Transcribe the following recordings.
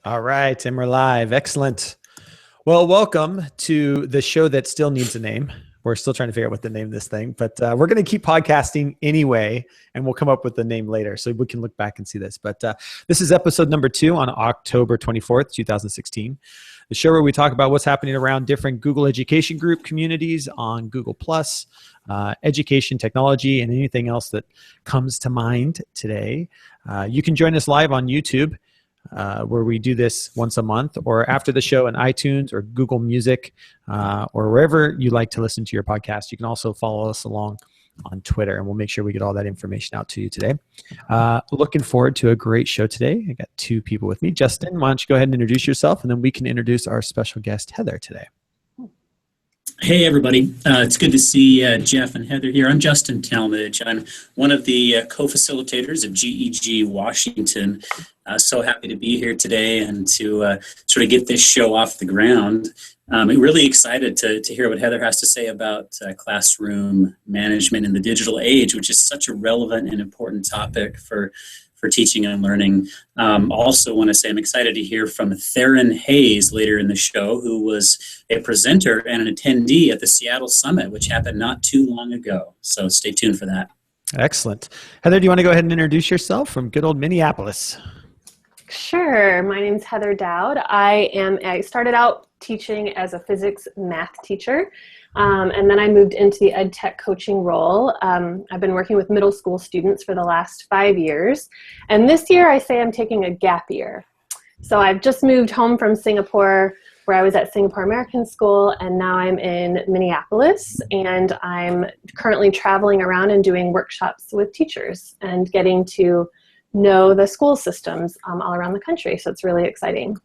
All right, and we're live. Excellent. Well, welcome to the show that still needs a name. We're still trying to figure out what to name this thing, but we're going to keep podcasting anyway, and we'll come up with the name later so we can look back and see this. But this is episode number 2 on October 24th, 2016. The show where we talk about what's happening around different Google Education Group communities on Google+, education, technology, and anything else that comes to mind today. You can join us live on YouTube, where we do this once a month, or after the show on iTunes or Google Music, or wherever you like to listen to your podcast. You can also follow us along on Twitter, and we'll make sure we get all that information out to you today. Looking forward to a great show today. I got 2 people with me. Justin, why don't you go ahead and introduce yourself, and then we can introduce our special guest, Heather, today. Hey, everybody. It's good to see Jeff and Heather here. I'm Justin Talmadge. I'm one of the co-facilitators of GEG Washington. So happy to be here today and to sort of get this show off the ground. I'm really excited to hear what Heather has to say about classroom management in the digital age, which is such a relevant and important topic for teaching and learning. Also want to say I'm excited to hear from Theron Hayes later in the show, who was a presenter and an attendee at the Seattle Summit, which happened not too long ago. So stay tuned for that. Excellent. Heather, do you want to go ahead and introduce yourself from good old Minneapolis? Sure. My name's Heather Dowd. I started out teaching as a physics math teacher, and then I moved into the ed tech coaching role. I've been working with middle school students for the last 5 years, and this year I say I'm taking a gap year. So I've just moved home from Singapore, where I was at Singapore American School, and now I'm in Minneapolis, and I'm currently traveling around and doing workshops with teachers and getting to know the school systems all around the country. So it's really exciting.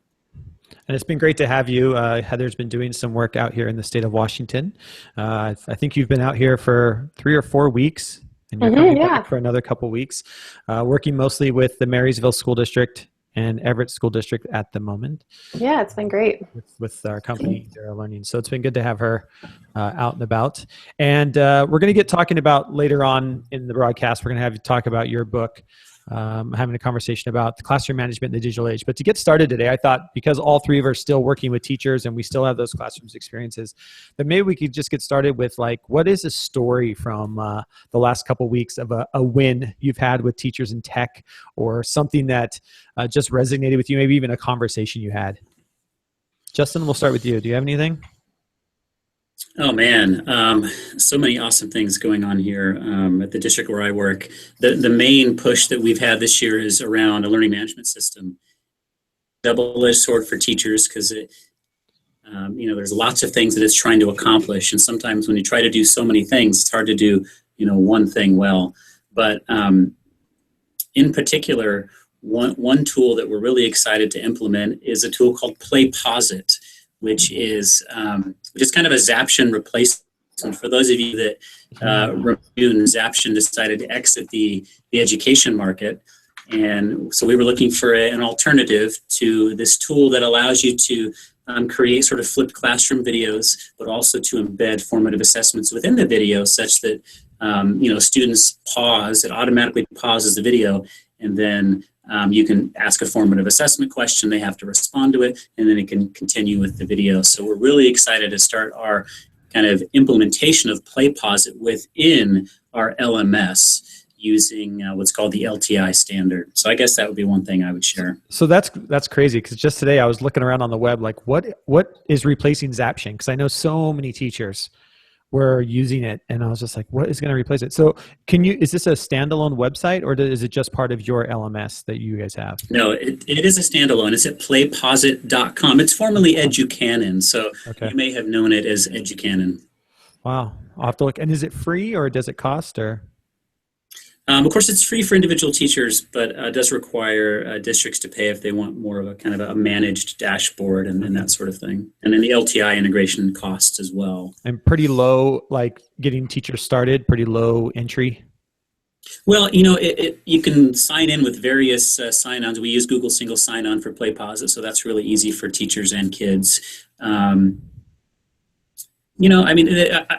And it's been great to have you. Heather's been doing some work out here in the state of Washington. I think you've been out here for 3 or 4 weeks, and you're coming back for another couple weeks, working mostly with the Marysville School District and Everett School District at the moment. Yeah, it's been great. With our company, Zero Learning. So it's been good to have her out and about. And we're going to get talking about later on in the broadcast, we're going to have you talk about your book, having a conversation about the classroom management in the digital age. But to get started today, I thought because all 3 of us are still working with teachers and we still have those classrooms experiences, that maybe we could just get started with, like, what is a story from the last couple of weeks of a win you've had with teachers in tech, or something that just resonated with you, maybe even a conversation you had. Justin, we'll start with you. Do you have anything? Oh, man. So many awesome things going on here at the district where I work. The main push that we've had this year is around a learning management system. Double-edged sword for teachers, because there's lots of things that it's trying to accomplish. And sometimes when you try to do so many things, it's hard to do, one thing well. But in particular, one tool that we're really excited to implement is a tool called PlayPap, which is kind of a Zaption replacement. For those of you that Zaption decided to exit the education market. And so we were looking for an alternative to this tool that allows you to create sort of flipped classroom videos, but also to embed formative assessments within the video, such that students pause, it automatically pauses the video, and then you can ask a formative assessment question, they have to respond to it, and then it can continue with the video. So we're really excited to start our kind of implementation of PlayPap within our LMS using what's called the LTI standard. So I guess that would be one thing I would share. So that's crazy, because just today I was looking around on the web, like what is replacing Zaption? Because I know so many teachers were using it, and I was just like, what is going to replace it? So is this a standalone website, or is it just part of your LMS that you guys have? No, it is a standalone. It's at playposit.com. It's formerly Educanon, so You may have known it as Educanon. Wow. I'll have to look. And is it free, or does it cost? Or Of course, it's free for individual teachers, but does require districts to pay if they want more of a kind of a managed dashboard and that sort of thing. And then the LTI integration costs as well. And pretty low, like getting teachers started, pretty low entry? Well, you can sign in with various sign-ons. We use Google Single Sign-On for PlayPap, so that's really easy for teachers and kids. I mean,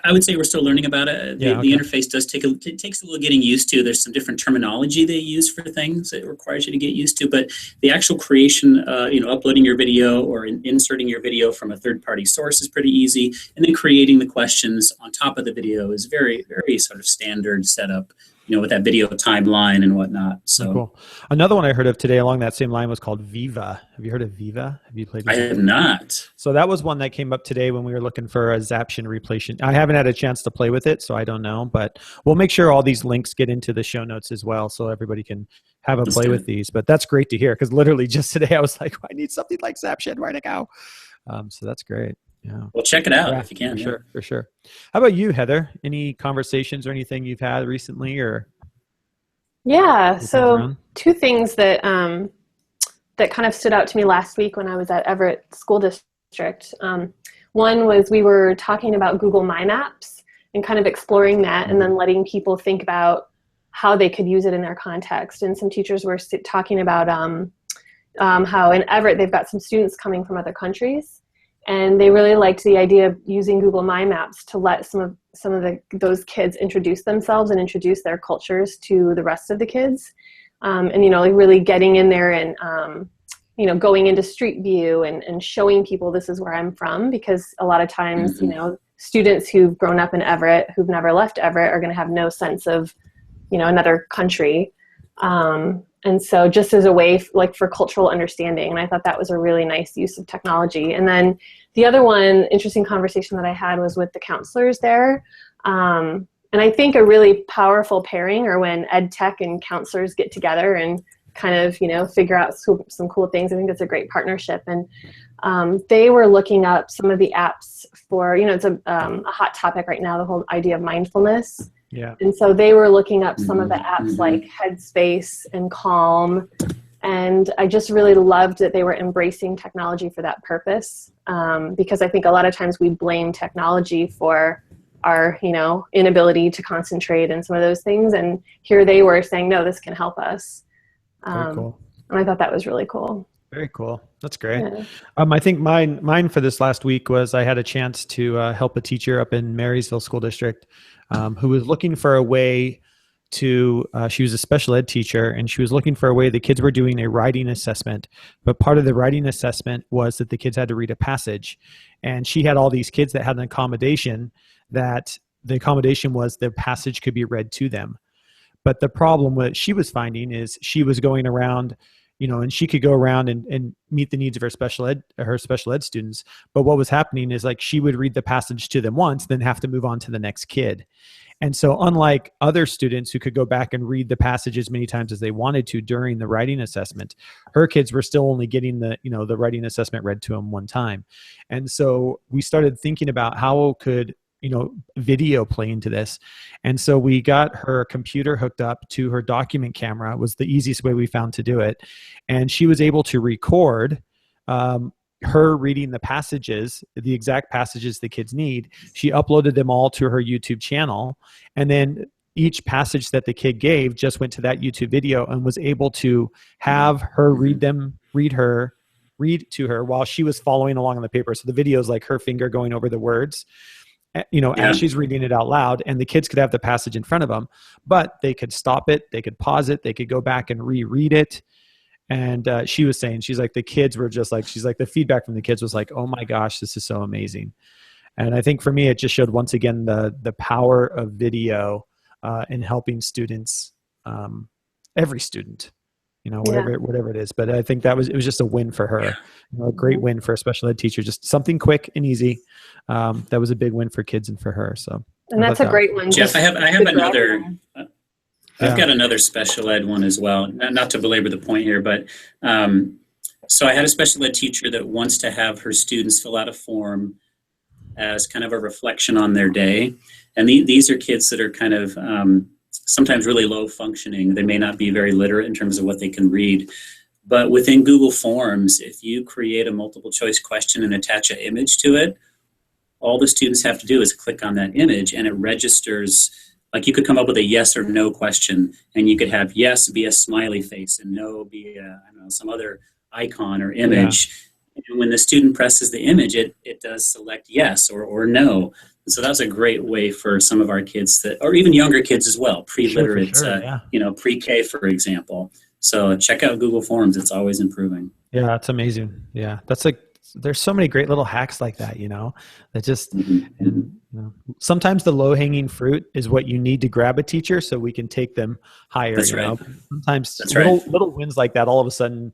I would say we're still learning about it. The interface it takes a little getting used to. There's some different terminology they use for things that requires you to get used to. But the actual creation, uploading your video or inserting your video from a third-party source is pretty easy. And then creating the questions on top of the video is very, very sort of standard setup, with that video timeline and whatnot. So cool. Another one I heard of today along that same line was called Viva. Have you heard of Viva? Have you played? I have not. So that was one that came up today when we were looking for a Zaption replacement. I haven't had a chance to play with it, so I don't know, but we'll make sure all these links get into the show notes as well, so everybody can have a play with these. But that's great to hear, because literally just today I was like, I need something like Zaption right now. So that's great. Yeah. Well, check it out if you can. For sure. How about you, Heather? Any conversations or anything you've had recently, or? Yeah. So two things that that kind of stood out to me last week when I was at Everett School District. One was we were talking about Google My Maps and kind of exploring that, and then letting people think about how they could use it in their context. And some teachers were talking about how in Everett they've got some students coming from other countries. And they really liked the idea of using Google My Maps to let some of those kids introduce themselves and introduce their cultures to the rest of the kids. And, like really getting in there and, going into Street View and showing people this is where I'm from, because a lot of times, students who've grown up in Everett, who've never left Everett, are going to have no sense of, another country. And so just as a way for cultural understanding. And I thought that was a really nice use of technology. And then the other one, interesting conversation that I had was with the counselors there. And I think a really powerful pairing are when ed tech and counselors get together and kind of, figure out some cool things. I think that's a great partnership. And they were looking up some of the apps for, it's a hot topic right now, the whole idea of mindfulness. Yeah. And so they were looking up some of the apps like Headspace and Calm. And I just really loved that they were embracing technology for that purpose. Because I think a lot of times we blame technology for our, inability to concentrate and some of those things. And here they were saying, no, this can help us. Very cool. And I thought that was really cool. Very cool. That's great. Yeah. I think mine for this last week was I had a chance to help a teacher up in Marysville School District who was looking for a way to, she was a special ed teacher, and she was looking for a way the kids were doing a writing assessment. But part of the writing assessment was that the kids had to read a passage. And she had all these kids that had an accommodation that the accommodation was the passage could be read to them. But the problem what she was finding is she was going around, and she could go around and meet the needs of her special ed students. But what was happening is like she would read the passage to them once, then have to move on to the next kid. And so unlike other students who could go back and read the passage as many times as they wanted to during the writing assessment, her kids were still only getting the writing assessment read to them one time. And so we started thinking about how could video play into this. And so we got her computer hooked up to her document camera. It was the easiest way we found to do it. And she was able to record her reading the passages, the exact passages the kids need. She uploaded them all to her YouTube channel. And then each passage that the kid gave just went to that YouTube video and was able to have her read to her while she was following along on the paper. So the video is like her finger going over the words, as she's reading it out loud, and the kids could have the passage in front of them, but they could stop it, they could pause it, they could go back and reread it. And she was saying, she's like, the kids were just like, she's like, the feedback from the kids was like, oh my gosh, this is so amazing. And I think for me, it just showed once again the power of video in helping students, every student, whatever it is. But I think it was just a win for her, a great win for a special ed teacher, just something quick and easy. That was a big win for kids and for her. So, and that's a great one. Jeff, I have another. I've got another special ed one as well. Not to belabor the point here, but so I had a special ed teacher that wants to have her students fill out a form as kind of a reflection on their day. And these are kids that are kind of sometimes really low functioning. They may not be very literate in terms of what they can read. But within Google Forms, if you create a multiple choice question and attach an image to it, all the students have to do is click on that image and it registers. Like you could come up with a yes or no question, and you could have yes be a smiley face and no be some other icon or image. Yeah. And when the student presses the image, it does select yes or no. So that's a great way for some of our kids that, or even younger kids as well, pre-literate, Sure, yeah. Pre-K, for example. So check out Google Forms. It's always improving. Yeah, that's amazing. Yeah, that's like there's so many great little hacks like that, that just and sometimes the low hanging fruit is what you need to grab a teacher so we can take them higher. That's right. Sometimes That's right. little wins like that, all of a sudden,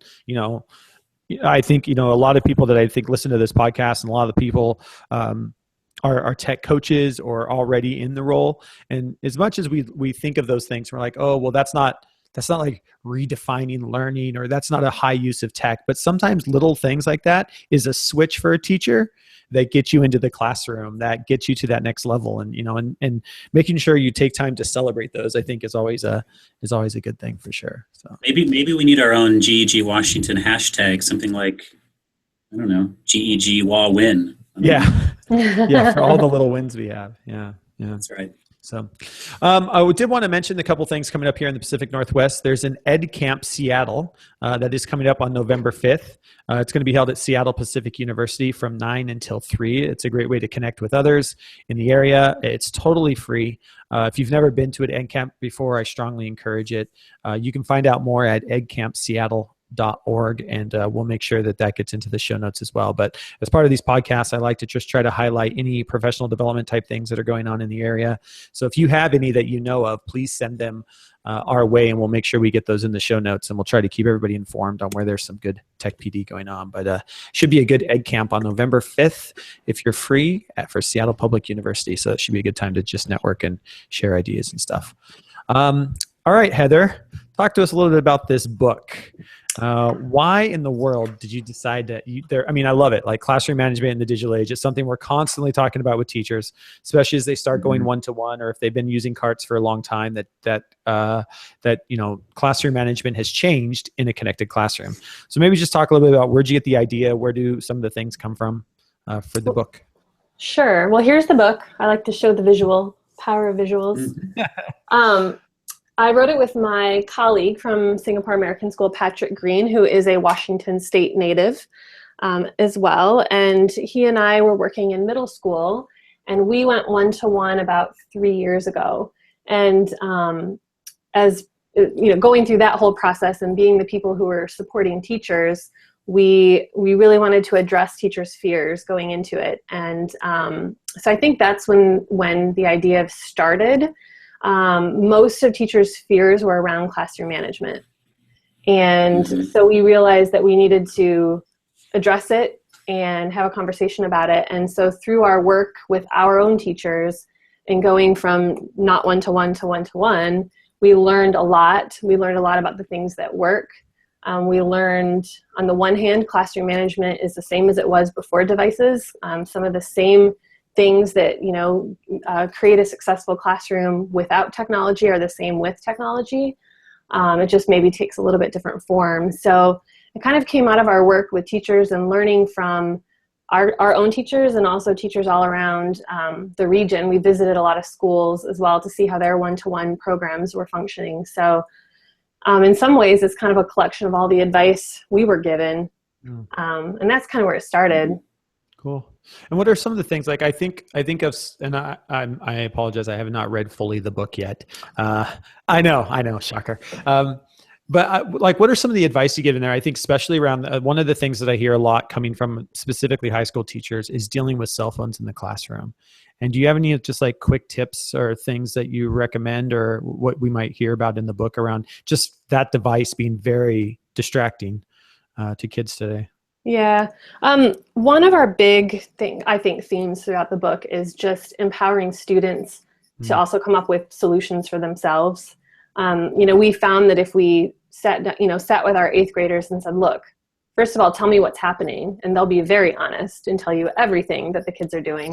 I think a lot of people that I think listen to this podcast, and a lot of the people are tech coaches or already in the role. And as much as we think of those things, we're like, oh, well, that's not like redefining learning, or that's not a high use of tech. But sometimes little things like that is a switch for a teacher that gets you into the classroom, that gets you to that next level. And, and making sure you take time to celebrate those, I think is always a good thing for sure. So maybe we need our own GEG Washington hashtag, something like, I don't know, GEG Wall Win. Yeah. Yeah. For all the little wins we have. Yeah. Yeah. That's right. So I did want to mention a couple things coming up here in the Pacific Northwest. There's an Ed Camp Seattle that is coming up on November 5th. It's going to be held at Seattle Pacific University from 9 until 3. It's a great way to connect with others in the area. It's totally free. If you've never been to an Ed Camp before, I strongly encourage it. You can find out more at edcampseattle.org, and we'll make sure that gets into the show notes as well. But as part of these podcasts, I like to just try to highlight any professional development type things that are going on in the area. So if you have any that you know of, please send them our way, and we'll make sure we get those in the show notes, and we'll try to keep everybody informed on where there's some good tech PD going on. But should be a good Ed Camp on November 5th if you're free for Seattle Public University. So it should be a good time to just network and share ideas and stuff. All right, Heather, talk to us a little bit about this book. Why in the world did you decide that I love it, like classroom management in the digital age. It's something we're constantly talking about with teachers, especially as they start going one-to-one, or if they've been using carts for a long time, that classroom management has changed in a connected classroom. So maybe just talk a little bit about where'd you get the idea? Where do some of the things come from for the book? Sure. Well, here's the book. I like to show the power of visuals. I wrote it with my colleague from Singapore American School, Patrick Green, who is a Washington State native as well. And he and I were working in middle school, and we went one-to-one about 3 years ago. And as going through that whole process and being the people who were supporting teachers, we really wanted to address teachers' fears going into it. And so I think that's when the idea started. Most of teachers' fears were around classroom management. And so we realized that we needed to address it and have a conversation about it. And so through our work with our own teachers and going from not one-to-one to one-to-one, we learned a lot. We learned a lot about the things that work. We learned, on the one hand, classroom management is the same as it was before devices. Some of the same things that create a successful classroom without technology are the same with technology. It just maybe takes a little bit different form. So it kind of came out of our work with teachers and learning from our own teachers and also teachers all around the region. We visited a lot of schools as well to see how their one-to-one programs were functioning. So in some ways, it's kind of a collection of all the advice we were given. And that's kind of where it started. Cool. And what are some of the things, like I think of, and I apologize, I have not read fully the book yet. I know, shocker. But what are some of the advice you give in there? I think especially around one of the things that I hear a lot coming from specifically high school teachers is dealing with cell phones in the classroom. And do you have any just like quick tips or things that you recommend, or what we might hear about in the book around just that device being very distracting to kids today? Yeah. One of our big themes throughout the book is just empowering students to also come up with solutions for themselves. We found that if we sat with our 8th graders and said, look, first of all, tell me what's happening. And they'll be very honest and tell you everything that the kids are doing.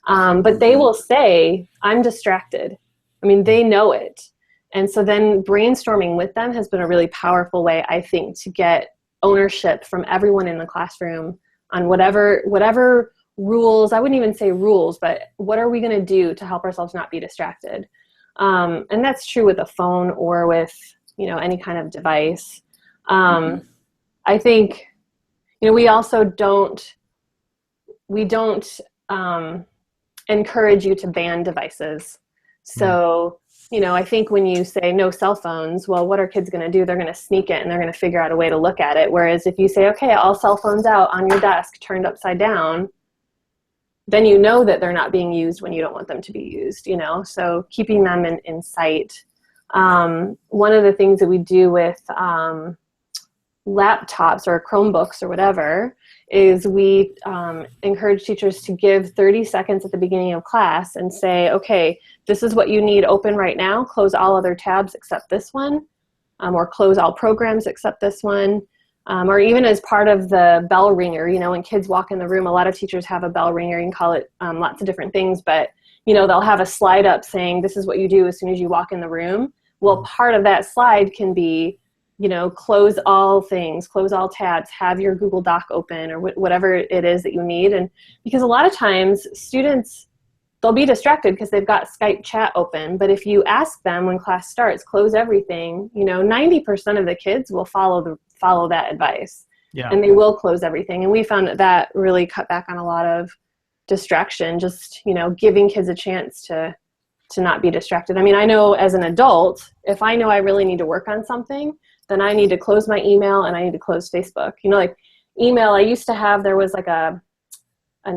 But they will say, I'm distracted. I mean, they know it. And so then brainstorming with them has been a really powerful way, I think, to get ownership from everyone in the classroom on whatever rules, I wouldn't even say rules, but what are we going to do to help ourselves not be distracted? And that's true with a phone or with, any kind of device. I think, we also don't encourage you to ban devices. So, I think when you say no cell phones, well, what are kids going to do? They're going to sneak it and they're going to figure out a way to look at it. Whereas if you say, okay, all cell phones out on your desk, turned upside down, then you know that they're not being used when you don't want them to be used, so keeping them in sight. One of the things that we do with laptops or Chromebooks or whatever is we encourage teachers to give 30 seconds at the beginning of class and say, okay, this is what you need open right now. Close all other tabs except this one, or close all programs except this one. Or even as part of the bell ringer, when kids walk in the room, a lot of teachers have a bell ringer. You can call it lots of different things, but they'll have a slide up saying, this is what you do as soon as you walk in the room. Well, part of that slide can be, close all things, close all tabs, have your Google Doc open, or whatever it is that you need. And because a lot of times students, they'll be distracted because they've got Skype chat open. But if you ask them when class starts, close everything, 90% of the kids will follow that advice. Yeah. And they will close everything. And we found that really cut back on a lot of distraction, just, giving kids a chance to not be distracted. I mean, I know as an adult, if I know I really need to work on something, then I need to close my email and I need to close Facebook. Like email, I used to have, there was like an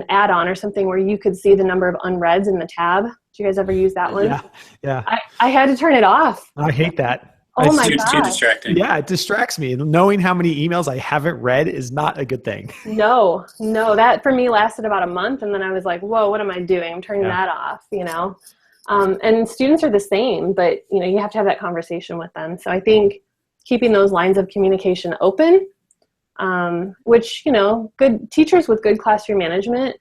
add-on or something where you could see the number of unreads in the tab. Do you guys ever use that one? Yeah. I had to turn it off. I hate that. Oh my God. It's too distracting. Yeah, it distracts me. Knowing how many emails I haven't read is not a good thing. No, that for me lasted about a month. And then I was like, whoa, what am I doing? I'm turning that off, and students are the same, but you have to have that conversation with them. So I think keeping those lines of communication open, which, good teachers with good classroom management,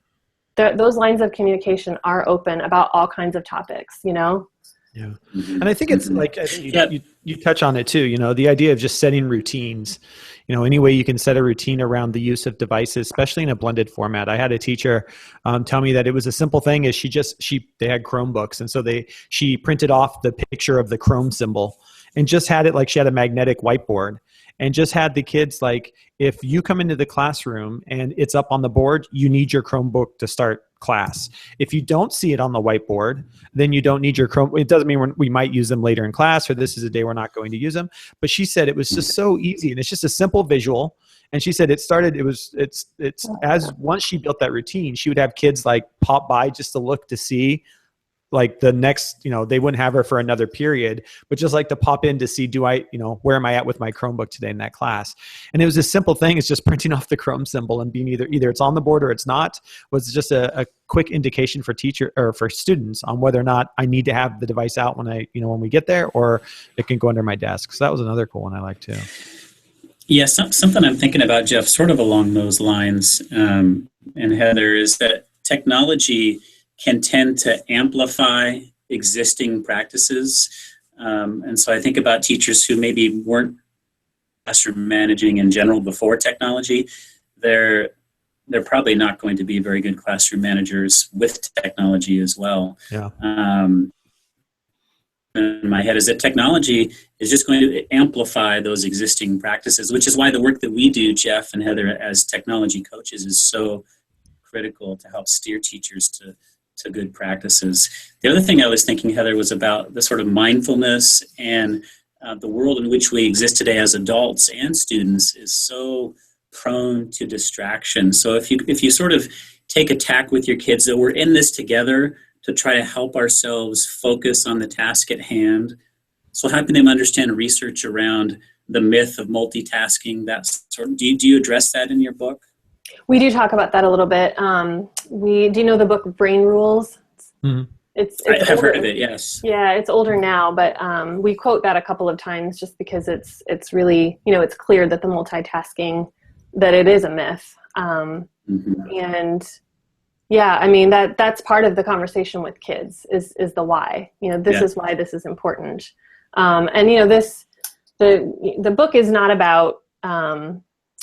those lines of communication are open about all kinds of topics, Yeah. And I think it's like, I think you touch on it too, the idea of just setting routines, any way you can set a routine around the use of devices, especially in a blended format. I had a teacher tell me that it was a simple thing is they had Chromebooks. And so she printed off the picture of the Chrome symbol and just had it like she had a magnetic whiteboard. And just had the kids, like, if you come into the classroom and it's up on the board, you need your Chromebook to start class. If you don't see it on the whiteboard, then you don't need your Chrome. It doesn't mean we might use them later in class, or this is a day we're not going to use them. But she said it was just so easy, and it's just a simple visual. And she said it's as once she built that routine, she would have kids like pop by just to look to see, like the next, they wouldn't have her for another period, but just like to pop in to see, where am I at with my Chromebook today in that class? And it was a simple thing. It's just printing off the Chrome symbol and being either it's on the board or it's not, was just a quick indication for teacher or for students on whether or not I need to have the device out when when we get there, or it can go under my desk. So that was another cool one I like too. Yeah, something I'm thinking about, Jeff, sort of along those lines, and Heather, is that technology can tend to amplify existing practices. And so I think about teachers who maybe weren't classroom managing in general before technology. They're probably not going to be very good classroom managers with technology as well. Yeah. In my head is that technology is just going to amplify those existing practices, which is why the work that we do, Jeff and Heather, as technology coaches, is so critical to help steer teachers to good practices. The other thing I was thinking, Heather, was about the sort of mindfulness and the world in which we exist today as adults and students is so prone to distraction. So if you sort of take a tack with your kids that we're in this together to try to help ourselves focus on the task at hand. So helping them understand research around the myth of multitasking, that sort of, do you address that in your book? We do talk about that a little bit. Do you know the book Brain Rules? Mm-hmm. I have heard of it, yes. Yeah, it's older now, but we quote that a couple of times just because it's really, it's clear that the multitasking, that it is a myth. And yeah, I mean, that's part of the conversation with kids is the why. This is why this is important. And the book is not about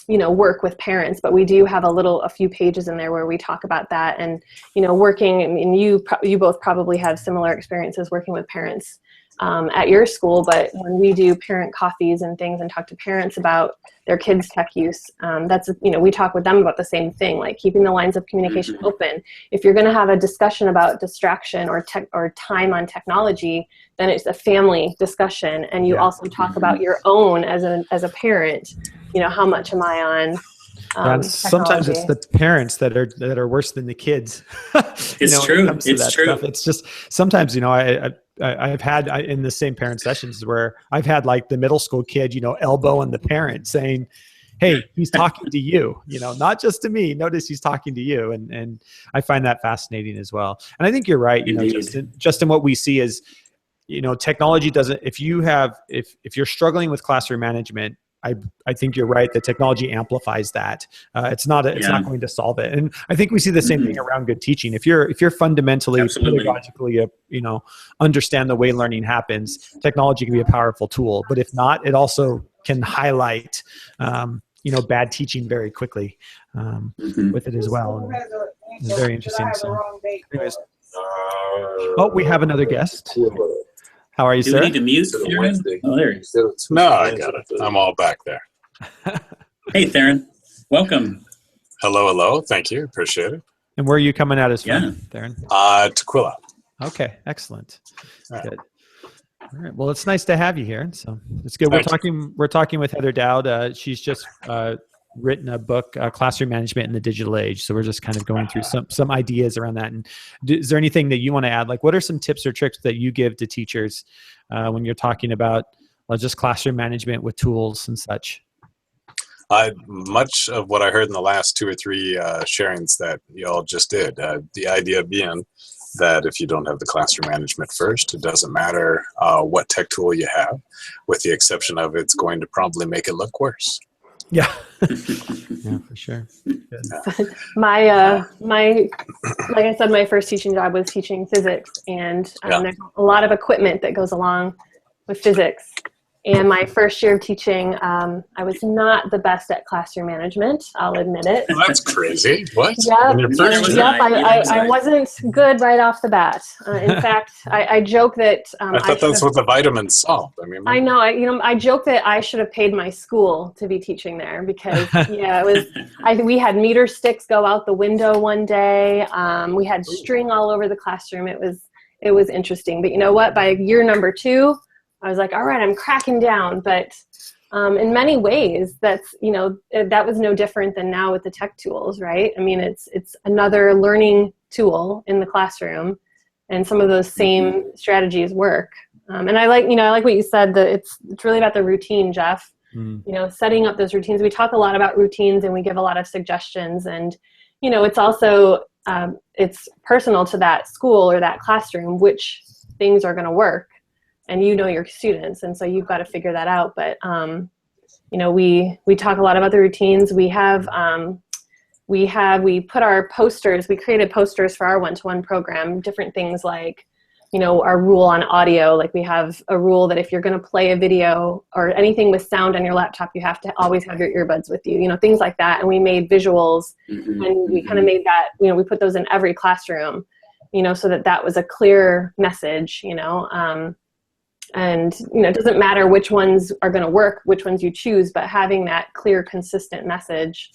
work with parents, but we do have a few pages in there where we talk about that and working. And you both probably have similar experiences working with parents. at your school, but when we do parent coffees and things and talk to parents about their kids' tech use, that's, we talk with them about the same thing, like keeping the lines of communication open. If you're going to have a discussion about distraction or time on technology, then it's a family discussion, and you also talk about your own as a parent. How much am I on? And sometimes it's the parents that are worse than the kids. It's true. It's true. Stuff. It's just sometimes, I've had in the same parent sessions where I've had like the middle school kid, elbowing the parent saying, "Hey, he's talking to you, not just to me. Notice he's talking to you." And I find that fascinating as well. And I think you're right. Just in what we see is, technology doesn't. If you're struggling with classroom management, I think you're right. The technology amplifies that. It's not going to solve it. And I think we see the same thing around good teaching. If you're fundamentally pedagogically, understand the way learning happens, technology can be a powerful tool. But if not, it also can highlight, bad teaching very quickly with it as well. And it's very interesting. So, anyways, we have another guest. How are you, sir? Do we need to mute Theron? Oh, there he is. No, I got it. I'm all back there. Hey, Theron. Welcome. Hello. Thank you. Appreciate it. And where are you coming at us from, Theron? Tequila. Okay, excellent. Good. All right. Well, it's nice to have you here. So it's good. We're talking with Heather Dowd. She's just written a book, Classroom Management in the Digital Age. So we're just kind of going through some ideas around that. And is there anything that you want to add? Like, what are some tips or tricks that you give to teachers when you're talking about just classroom management with tools and such? Much of what I heard in the last 2 or 3 sharings that you all just did, the idea being that if you don't have the classroom management first, it doesn't matter what tech tool you have, with the exception of it's going to probably make it look worse. Yeah. Yeah, for sure. Good. My like I said, my first teaching job was teaching physics, and there's a lot of equipment that goes along with physics. And my first year of teaching, I was not the best at classroom management. I'll admit it. Well, that's crazy. What? Yep. I wasn't good right off the bat. In fact, I joke that I thought that's what the vitamins solved. I know. I joke that I should have paid my school to be teaching there, because it was. We had meter sticks go out the window one day. We had string all over the classroom. It was interesting. But you know what? By year number 2. I was like, all right, I'm cracking down. But in many ways, that was no different than now with the tech tools, right? I mean, it's another learning tool in the classroom, and some of those same strategies work. And I like what you said, that it's really about the routine, Jeff. Setting up those routines. We talk a lot about routines, and we give a lot of suggestions. And it's also it's personal to that school or that classroom which things are going to work. And your students, and so you've got to figure that out. But we talk a lot about the routines. We put our posters. We created posters for our one-to-one program. Different things like, our rule on audio. Like, we have a rule that if you're going to play a video or anything with sound on your laptop, you have to always have your earbuds with you. Things like that. And we made visuals, and we kind of made that. We put those in every classroom. So that was a clear message. And it doesn't matter which ones are going to work, which ones you choose, but having that clear, consistent message.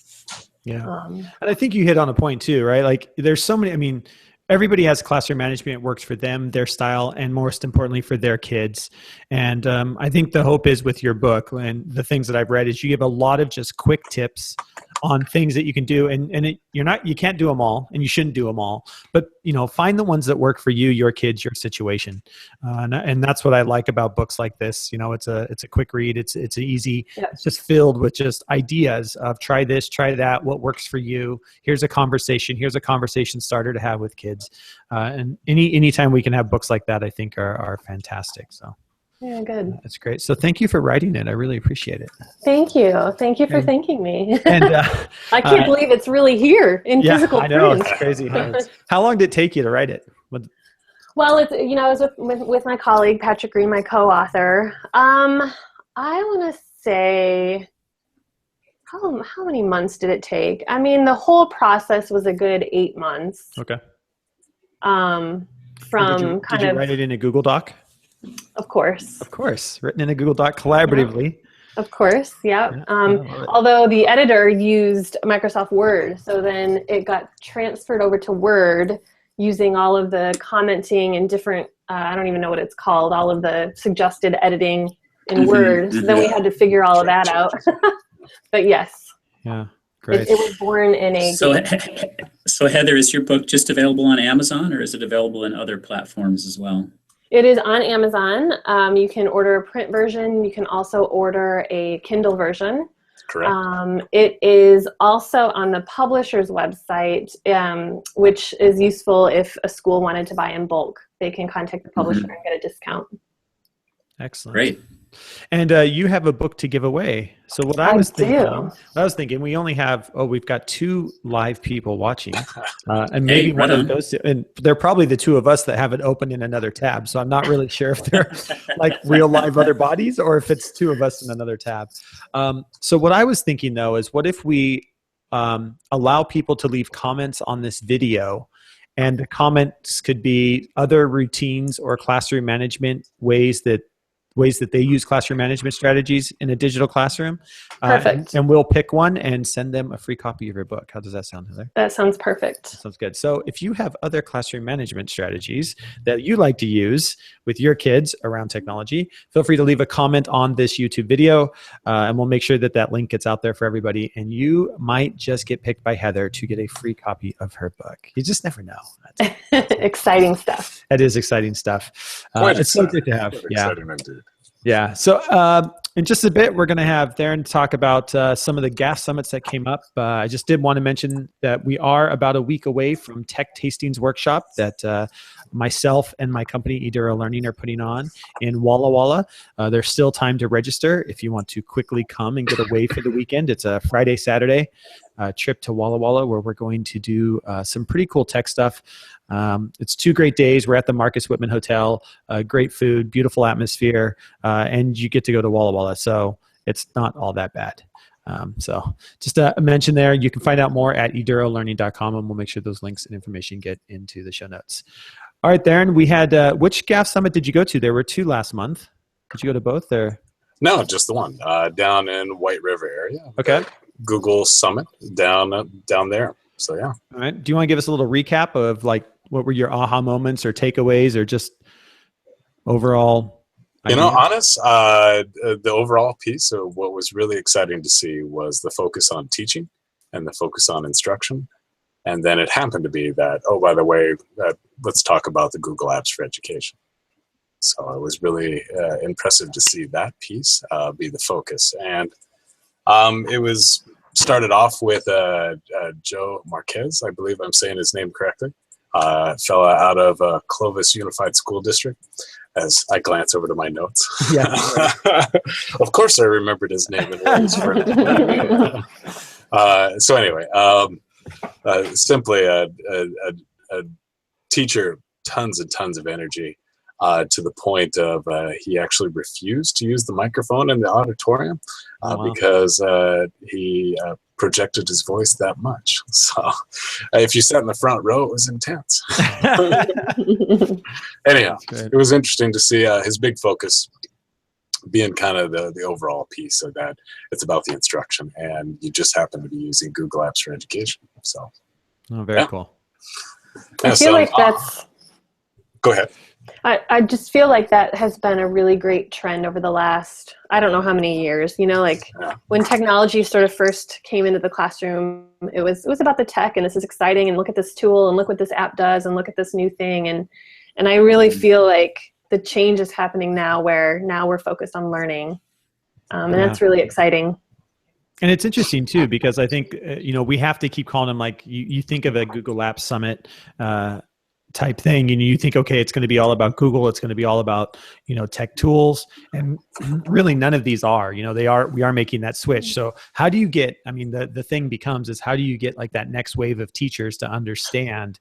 Yeah. And I think you hit on a point too, right? Like, there's so many, everybody has classroom management, works for them, their style, and most importantly for their kids. And I think the hope is with your book, and the things that I've read, is you give a lot of just quick tips on things that you can do, and you can't do them all, and you shouldn't do them all, but find the ones that work for you, your kids, your situation, and that's what I like about books like this. It's a quick read. It's easy. It's just filled with just ideas of try this, try that, what works for you. Here's a conversation starter to have with kids, and anytime we can have books like that, I think are fantastic. So. Yeah, good. That's great. So thank you for writing it. I really appreciate it. Thank you. Thank you for thanking me. And I can't believe it's really here in physical print. I know. It's crazy. How long did it take you to write it? Well, it's, I was with my colleague, Patrick Green, my co-author. I want to say, how many months did it take? The whole process was a good 8 months. Okay. Did you write it in a Google Doc? Of course. Of course, written in a Google Doc collaboratively. Of course, yeah. Yeah, I love it. Although the editor used Microsoft Word, so then it got transferred over to Word using all of the commenting and different, I don't even know what it's called, all of the suggested editing in Word. So then we had to figure all of that out. But yes. Yeah, great. It was born in a... So Heather, is your book just available on Amazon, or is it available in other platforms as well? It is on Amazon. You can order a print version. You can also order a Kindle version. Correct. It is also on the publisher's website, which is useful if a school wanted to buy in bulk. They can contact the publisher and get a discount. Excellent. Great. And you have a book to give away. So what I was thinking, we only have, we've got 2 live people watching, and maybe one of those, and they're probably the 2 of us that have it open in another tab. So I'm not really sure if they're like real live other bodies or if it's 2 of us in another tab. So what I was thinking though is, what if we allow people to leave comments on this video, and the comments could be other routines or classroom management ways that they use classroom management strategies in a digital classroom. Perfect. And we'll pick one and send them a free copy of your book. How does that sound, Heather? That sounds perfect. That sounds good. So if you have other classroom management strategies that you like to use with your kids around technology, feel free to leave a comment on this YouTube video, and we'll make sure that that link gets out there for everybody. And you might just get picked by Heather to get a free copy of her book. You just never know. Exciting stuff. That is exciting stuff. It's so good to have. Exciting indeed. Yeah. So in just a bit, we're going to have Theron talk about some of the GAF summits that came up. I just did want to mention that we are about a week away from Tech Tastings Workshop that myself and my company, Eduro Learning, are putting on in Walla Walla. There's still time to register if you want to quickly come and get away for the weekend. It's a Friday, Saturday trip to Walla Walla, where we're going to do some pretty cool tech stuff. It's 2 great days. We're at the Marcus Whitman Hotel, great food, beautiful atmosphere, and you get to go to Walla Walla. So it's not all that bad. So just a mention there. You can find out more at edurolearning.com, and we'll make sure those links and information get into the show notes. All right, Theron, we had, which GAF summit did you go to? There were 2 last month. Did you go to both there? No, just the one down in White River area. Okay. Google Summit down there. So yeah. All right. Do you want to give us a little recap of like what were your aha moments or takeaways or just overall? Honest, the overall piece of what was really exciting to see was the focus on teaching and the focus on instruction. And then it happened to be that, oh, by the way, let's talk about the Google Apps for Education. So it was really impressive to see that piece be the focus. And it was started off with Joe Marquez, I believe I'm saying his name correctly, fella out of Clovis Unified School District, as I glance over to my notes. Yeah. Of course I remembered his name and what his firm. So anyway, simply a teacher, tons and tons of energy. To the point of he actually refused to use the microphone in the auditorium because he projected his voice that much. So if you sat in the front row, it was intense. Anyhow, it was interesting to see his big focus being kind of the overall piece of that. It's about the instruction, and you just happen to be using Google Apps for Education. So, very cool. I feel like that's... Go ahead. I just feel like that has been a really great trend over the last, I don't know how many years, when technology sort of first came into the classroom, it was about the tech and this is exciting and look at this tool and look what this app does and look at this new thing. And I really feel like the change is happening now where now we're focused on learning. And that's really exciting. And it's interesting too, because I think, we have to keep calling them like you think of a Google Apps Summit, type thing, and you think, okay, it's going to be all about Google, it's going to be all about tech tools, and really none of these are. We are making that switch. So how do you get, the thing becomes is how do you get like that next wave of teachers to understand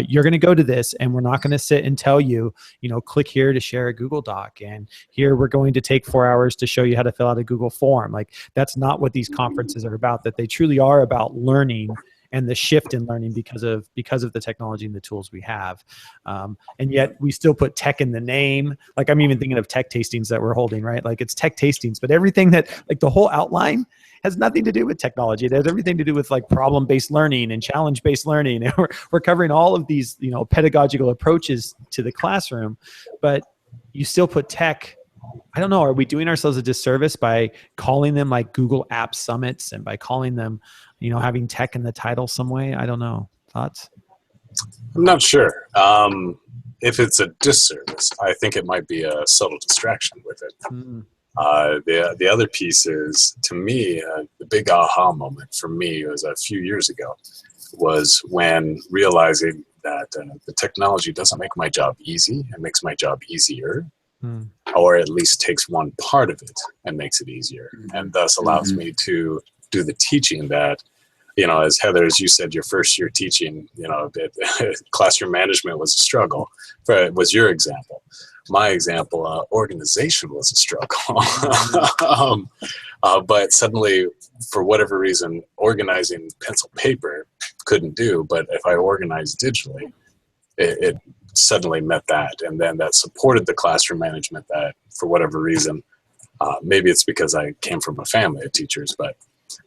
you're going to go to this and we're not going to sit and tell you, click here to share a Google Doc, and here we're going to take 4 hours to show you how to fill out a Google form. Like that's not what these conferences are about. That they truly are about learning and the shift in learning because of the technology and the tools we have. And yet we still put tech in the name. Like I'm even thinking of tech tastings that we're holding, right? Like it's tech tastings, but everything that, like the whole outline has nothing to do with technology. It has everything to do with like problem-based learning and challenge-based learning. And we're covering all of these, pedagogical approaches to the classroom, but you still put tech. I don't know. Are we doing ourselves a disservice by calling them like Google App Summits and by calling them, having tech in the title some way? I don't know. Thoughts? I'm not sure. If it's a disservice, I think it might be a subtle distraction with it. The other piece is, to me, the big aha moment for me was a few years ago, was when realizing that the technology doesn't make my job easy, it makes my job easier, or at least takes one part of it and makes it easier, and thus allows me to do the teaching that, as Heather, as you said, your first year teaching, classroom management was a struggle. Was your example. My example, organization was a struggle. But suddenly, for whatever reason, organizing pencil paper couldn't do. But if I organized digitally, it suddenly met that. And then that supported the classroom management that, for whatever reason, maybe it's because I came from a family of teachers, but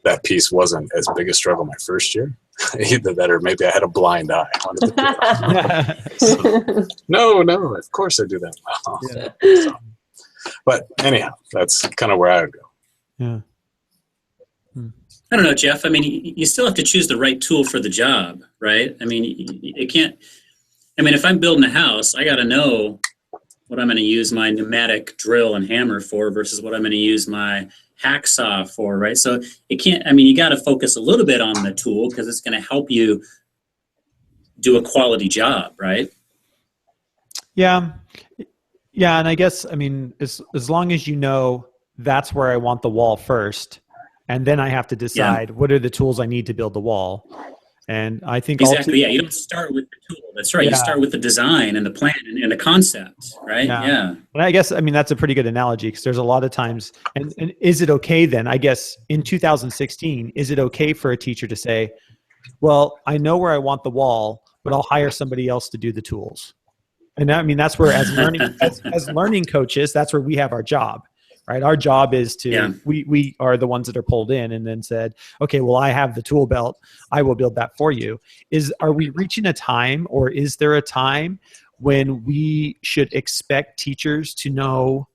that piece wasn't as big a struggle my first year. Either that, or maybe I had a blind eye. No, of course I do that well. Yeah. So, but anyhow, that's kind of where I would go. Yeah. I don't know, Jeff. I mean, you still have to choose the right tool for the job, right? I mean, it can't. I mean, if I'm building a house, I got to know what I'm going to use my pneumatic drill and hammer for versus what I'm going to use my hacksaw for, right? So it can't, I mean, you got to focus a little bit on the tool because it's going to help you do a quality job, right? Yeah. Yeah. And I guess, I mean, as long as that's where I want the wall first, and then I have to decide what are the tools I need to build the wall. And I think exactly, you don't start with the tool. That's right. Yeah. You start with the design and the plan and the concept, right? Yeah. And I guess, I mean, that's a pretty good analogy because there's a lot of times, and is it okay then, I guess in 2016, is it okay for a teacher to say, well, I know where I want the wall, but I'll hire somebody else to do the tools. And I mean, that's where as learning coaches, that's where we have our job. Right. Our job is to, we are the ones that are pulled in and then said, okay, well, I have the tool belt. I will build that for you. Are we reaching a time, or is there a time when we should expect teachers to know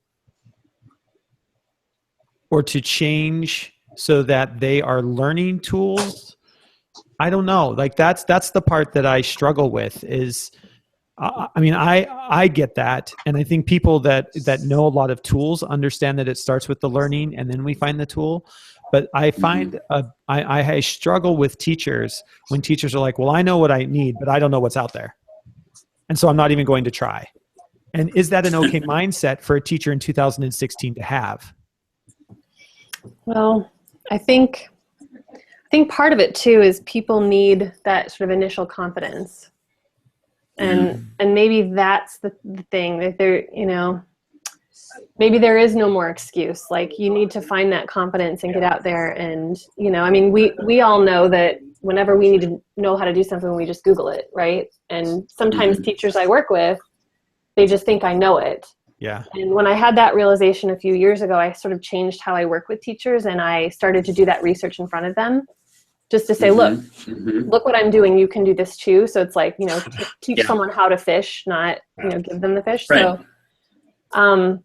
or to change so that they are learning tools? I don't know. Like that's the part that I struggle with is, I mean, I get that. And I think people that know a lot of tools understand that it starts with the learning and then we find the tool. But I find I struggle with teachers when teachers are like, well, I know what I need, but I don't know what's out there. And so I'm not even going to try. And is that an okay mindset for a teacher in 2016 to have? Well, I think part of it too is people need that sort of initial confidence. And maybe that's the thing that maybe there is no more excuse. Like you need to find that confidence and get out there. And, I mean, we all know that whenever we need to know how to do something, we just Google it. Right. And sometimes teachers I work with, they just think I know it. Yeah. And when I had that realization a few years ago, I sort of changed how I work with teachers and I started to do that research in front of them. Just to say, look what I'm doing. You can do this too. So it's like, teach someone how to fish, not, give them the fish. Right. So, I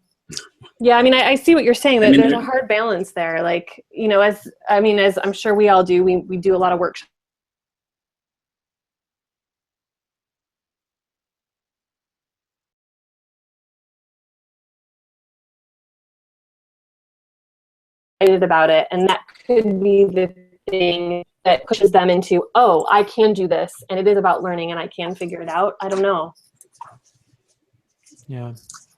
mean, I see what you're saying, that there's a hard balance there. Like, as I'm sure we all do, we do a lot of workshops. About it. And that could be the thing that pushes them into, oh, I can do this. And it is about learning and I can figure it out. I don't know. Yeah.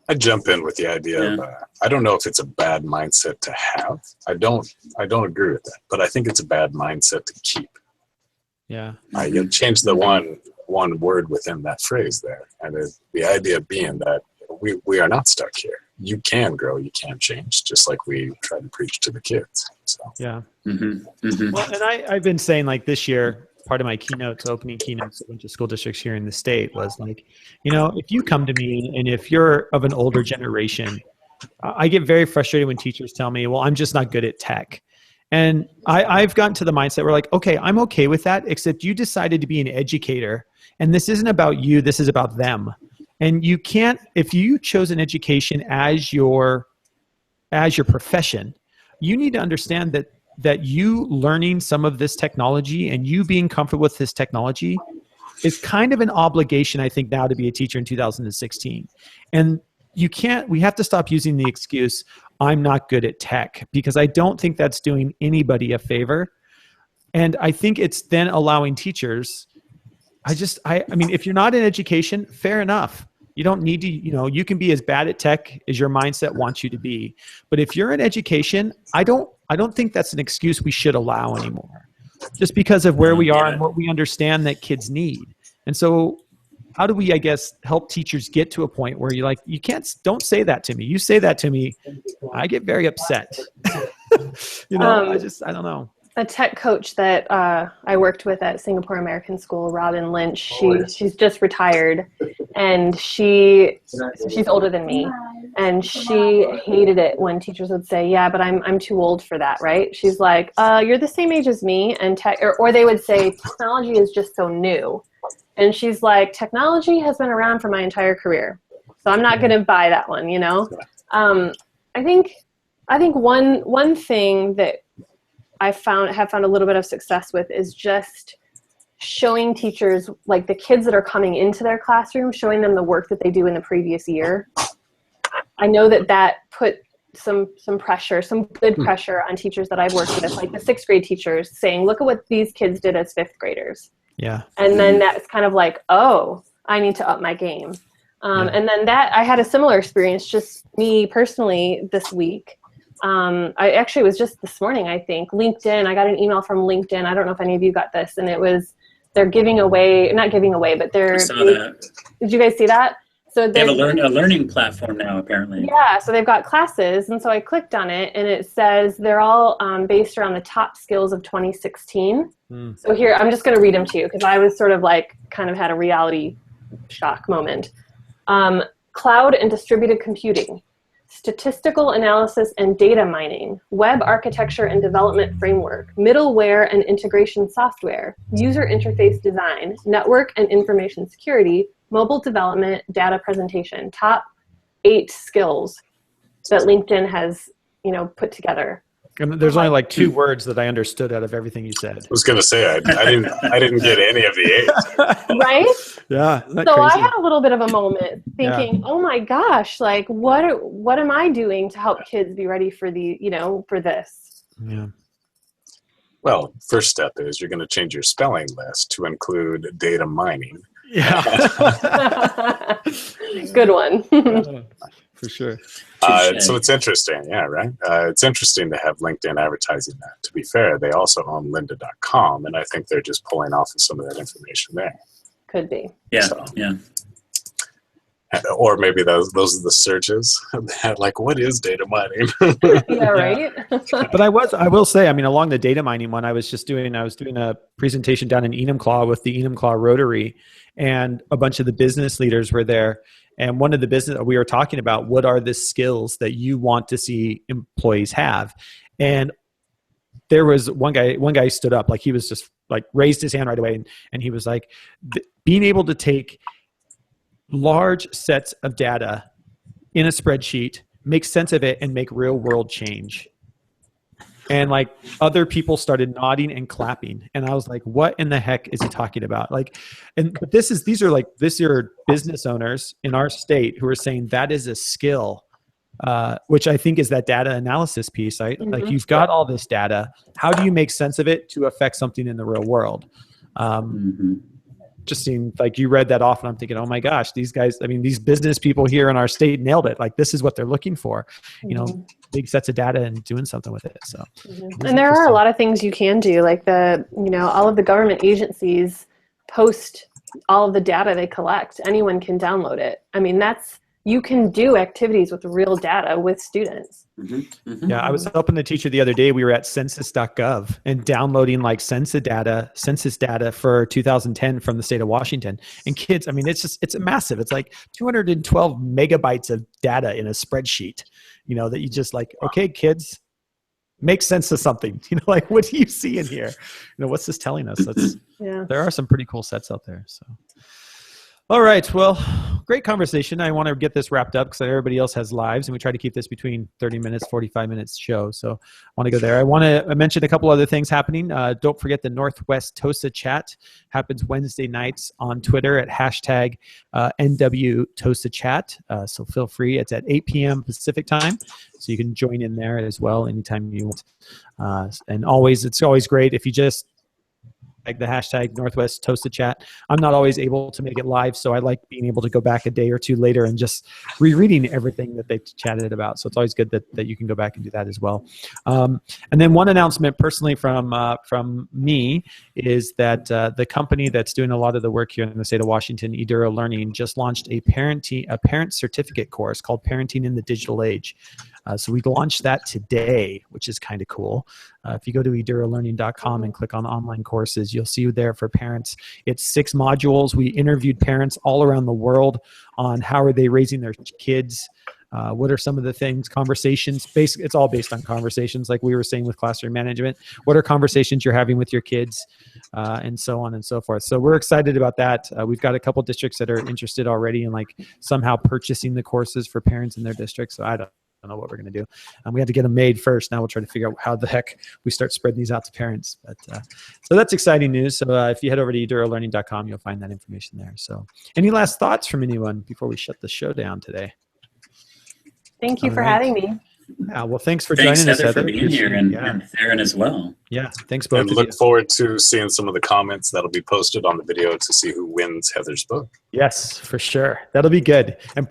I jump in with the idea of, I don't know if it's a bad mindset to have. I don't agree with that, but I think it's a bad mindset to keep. Yeah. You change the one word within that phrase there. And the idea being that we are not stuck here. You can grow, you can change, just like we try to preach to the kids. So. Yeah. Well, and I've been saying like this year, part of my keynotes, opening keynotes at a bunch of school districts here in the state was like, if you come to me and if you're of an older generation, I get very frustrated when teachers tell me, well, I'm just not good at tech. And I've gotten to the mindset where like, okay, I'm okay with that, except you decided to be an educator. And this isn't about you, this is about them. And you can't, if you chose an education as your profession, you need to understand that you learning some of this technology and you being comfortable with this technology is kind of an obligation, I think, now to be a teacher in 2016. And we have to stop using the excuse, I'm not good at tech, because I don't think that's doing anybody a favor. And I think it's then allowing teachers, I mean, if you're not in education, fair enough. You don't need to, you can be as bad at tech as your mindset wants you to be. But if you're in education, I don't think that's an excuse we should allow anymore, just because of where we are and what we understand that kids need. And so how do we, I guess, help teachers get to a point where you're like, don't say that to me. You say that to me, I get very upset. I don't know. A tech coach that I worked with at Singapore American School, Robin Lynch, she's just retired, and she's older than me, and she hated it when teachers would say, yeah, but I'm too old for that, right? She's like, you're the same age as me, and or they would say technology is just so new. And she's like, technology has been around for my entire career, so I'm not going to buy that one, I think one thing that I have found a little bit of success with is just showing teachers, like the kids that are coming into their classroom, showing them the work that they do in the previous year. I know that put some pressure, some good pressure on teachers that I've worked with, like the 6th grade teachers, saying, look at what these kids did as 5th graders. Yeah. And then that's kind of like, oh, I need to up my game. And then I had a similar experience, just me personally this week. I actually was just this morning, I think, LinkedIn. I got an email from LinkedIn. I don't know if any of you got this, and it was, they're giving away, not giving away, but I saw that. Did you guys see that? So they have a learning platform now, apparently. Yeah, so they've got classes, and so I clicked on it, and it says they're all based around the top skills of 2016. So here, I'm just going to read them to you, because I was sort of like, kind of had a reality shock moment. Cloud and distributed computing, statistical analysis and data mining, web architecture and development framework, middleware and integration software, user interface design, network and information security, mobile development, data presentation. Top 8 skills that LinkedIn has, put together. And there's only like 2 words that I understood out of everything you said. I was going to say I didn't get any of the 8. Right? Yeah. So crazy? I had a little bit of a moment thinking, oh my gosh, like what am I doing to help kids be ready for for this? Yeah. Well, first step is you're going to change your spelling list to include data mining. Yeah. Good one. For sure. So it's interesting. Yeah, right. It's interesting to have LinkedIn advertising that. To be fair, they also own lynda.com, and I think they're just pulling off of some of that information there. Could be. Yeah, Or maybe those are the searches. Like, what is data mining? Yeah, right. But I will say, I mean, along the data mining one, I was doing a presentation down in Enumclaw with the Enumclaw Rotary, and a bunch of the business leaders were there. And one of the business we were talking about, what are the skills that you want to see employees have? And there was one guy stood up, like he was just like raised his hand right away. And he was like, being able to take large sets of data in a spreadsheet, make sense of it, and make real world change. And like other people started nodding and clapping, and I was like, "What in the heck is he talking about?" Like, but these are business owners in our state who are saying that is a skill, which I think is that data analysis piece. Right? Mm-hmm. Like you've got all this data. How do you make sense of it to affect something in the real world? Just seemed like you read that off, and I'm thinking, oh my gosh, these guys, I mean, these business people here in our state nailed it. Like this is what they're looking for, big sets of data and doing something with it. So, and there are a lot of things you can do, like all of the government agencies post all of the data they collect. Anyone can download it. I mean, that's you can do activities with real data with students. Yeah, I was helping a teacher the other day. We were at census.gov and downloading like census data for 2010 from the state of Washington. And kids, I mean, it's massive. It's like 212 megabytes of data in a spreadsheet, that you just like, okay, kids, make sense of something. Like, what do you see in here? What's this telling us? There are some pretty cool sets out there. So. All right. Well, great conversation. I want to get this wrapped up because everybody else has lives, and we try to keep this between 30 minutes, 45 minutes show. So I want to go there. I want to mention a couple other things happening. Don't forget the Northwest TOSA chat happens Wednesday nights on Twitter at hashtag NW TOSA chat. So feel free. It's at 8 p.m. Pacific time. So you can join in there as well anytime you want. And it's always great if you just like the hashtag Northwest TOSA chat. I'm not always able to make it live, so I like being able to go back a day or two later and just rereading everything that they've chatted about. So it's always good that you can go back and do that as well. And then one announcement personally from me is that the company that's doing a lot of the work here in the state of Washington, Eduro Learning, just launched a parent certificate course called Parenting in the Digital Age. So we launched that today, which is kind of cool. If you go to edurolearning.com and click on online courses, you'll see there for parents. It's 6 modules. We interviewed parents all around the world on how are they raising their kids. What are some of the things, conversations, basically it's all based on conversations like we were saying with classroom management. What are conversations you're having with your kids, and so on and so forth. So we're excited about that. We've got a couple districts that are interested already in like somehow purchasing the courses for parents in their districts. So I don't know what we're going to do. We had to get them made first. Now we'll try to figure out how the heck we start spreading these out to parents. But so that's exciting news. So if you head over to edurolearning.com, you'll find that information there. So any last thoughts from anyone before we shut the show down today? Thank you for having me. Yeah, well, thanks for joining us, Heather. Thanks, for being here, and Theron as well. Yeah, thanks both. And look forward to seeing some of the comments that'll be posted on the video to see who wins Heather's book. Yes, for sure. That'll be good. And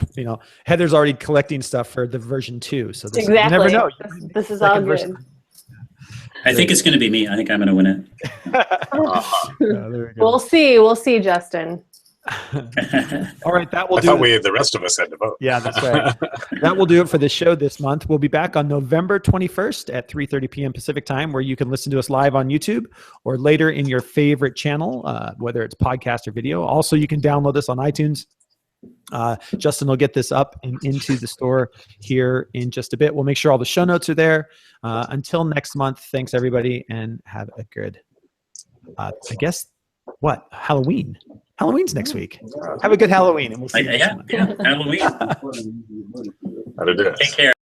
Heather's already collecting stuff for the version 2. So exactly. You never know. This is all good. I think it's going to be me. I think I'm going to win it. We'll see. We'll see, Justin. All right, that will do it. The rest of us had to vote. Yeah, that's right. That will do it for the show this month. We'll be back on November 21st at 3:30 p.m. Pacific time, where you can listen to us live on YouTube or later in your favorite channel, whether it's podcast or video. Also, you can download us on iTunes. Justin will get this up and into the store here in just a bit. We'll make sure all the show notes are there. Until next month, thanks everybody, and have a good, I guess, Halloween. Halloween's next week. Have a good Halloween, and we'll see you next month. Halloween. How to do it. Take care.